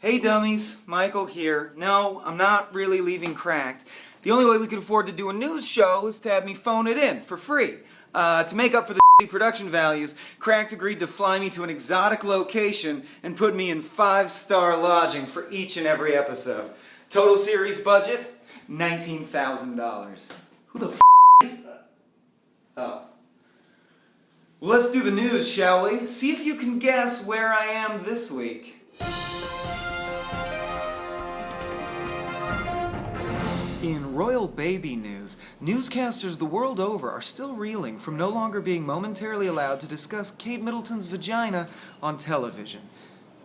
Hey dummies, Michael here. No, I'm not really leaving Cracked. The only way we could afford to do a news show is to have me phone it in for free. To make up for the shitty production values, Cracked agreed to fly me to an exotic location and put me in 5-star lodging for each and every episode. Total series budget, $19,000. Who the f*** is that? Oh. Well, let's do the news, shall we? See if you can guess where I am this week. In royal baby news, newscasters the world over are still reeling from no longer being momentarily allowed to discuss Kate Middleton's vagina on television.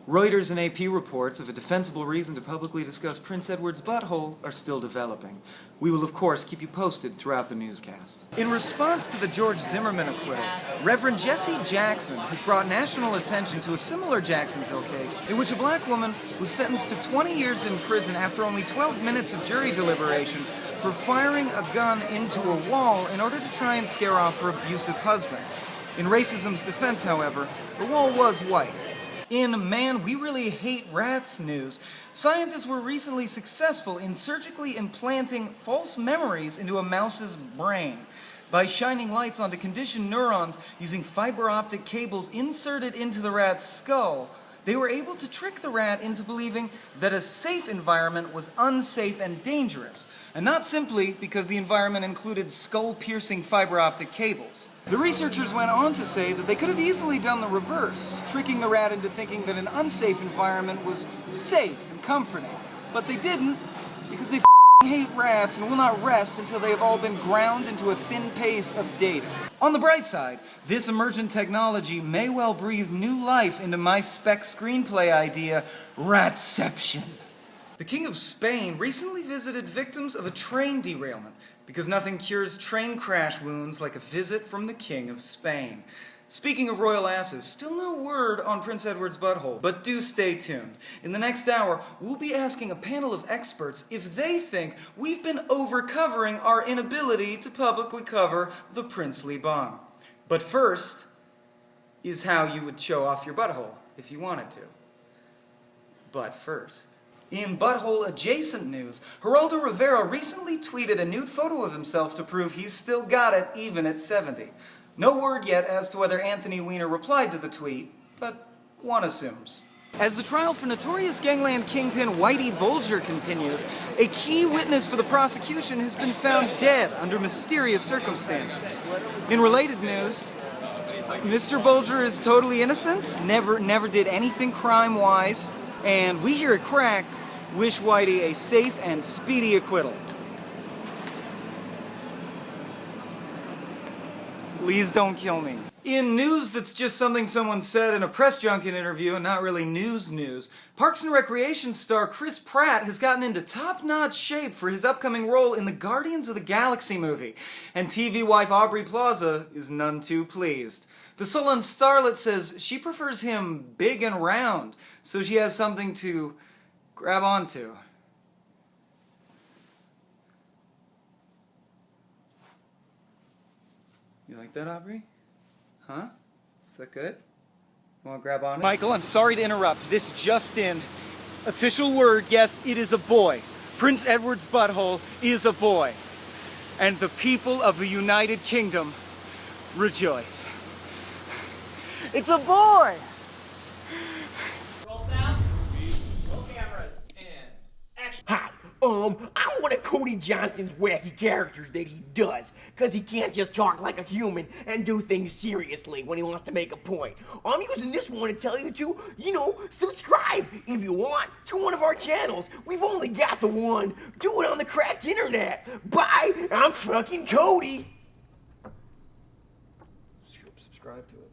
Reuters and AP reports of a defensible reason to publicly discuss Prince Edward's butthole are still developing. We will, of course, keep you posted throughout the newscast. In response to the George Zimmerman acquittal, Reverend Jesse Jackson has brought national attention to a similar Jacksonville case in which a black woman was sentenced to 20 years in prison after only 12 minutes of jury deliberation for firing a gun into a wall in order to try and scare off her abusive husband. In racism's defense, however, the wall was white. In Man, We Really Hate Rats news, scientists were recently successful in surgically implanting false memories into a mouse's brain. By shining lights onto conditioned neurons using fiber optic cables inserted into the rat's skull, they were able to trick the rat into believing that a safe environment was unsafe and dangerous, and not simply because the environment included skull-piercing fiber optic cables. The researchers went on to say that they could have easily done the reverse, tricking the rat into thinking that an unsafe environment was safe and comforting. But they didn't, because they hate rats and will not rest until they have all been ground into a thin paste of data. On the bright side, this emergent technology may well breathe new life into my spec screenplay idea, Ratception. The King of Spain recently visited victims of a train derailment because nothing cures train crash wounds like a visit from the King of Spain. Speaking of royal asses, still no word on Prince Edward's butthole, but do stay tuned. In the next hour, we'll be asking a panel of experts if they think we've been over-covering our inability to publicly cover the princely bung. But first is how you would show off your butthole if you wanted to. But first. In butthole-adjacent news, Geraldo Rivera recently tweeted a nude photo of himself to prove he's still got it even at 70. No word yet as to whether Anthony Weiner replied to the tweet, but one assumes. As the trial for notorious gangland kingpin Whitey Bulger continues, a key witness for the prosecution has been found dead under mysterious circumstances. In related news, Mr. Bulger is totally innocent, never did anything crime-wise, and we here at Cracked wish Whitey a safe and speedy acquittal. Please don't kill me. In news that's just something someone said in a press junket interview and not really news, Parks and Recreation star Chris Pratt has gotten into top-notch shape for his upcoming role in the Guardians of the Galaxy movie, and TV wife Aubrey Plaza is none too pleased. The sullen starlet says she prefers him big and round, so she has something to grab onto. You like that, Aubrey? Huh? Is that good? You want to grab on it? Michael, I'm sorry to interrupt. This just in. Official word, yes, it is a boy. Prince Edward's butthole is a boy. And the people of the United Kingdom rejoice. It's a boy! Roll sound. Roll cameras. And action. Hi, I'm one of Cody Johnston's wacky characters that he does, cause he can't just talk like a human and do things seriously when he wants to make a point. I'm using this one to tell you to, subscribe if you want to one of our channels. We've only got the one. Do it on the cracked internet. Bye, I'm fucking Cody. Subscribe to it.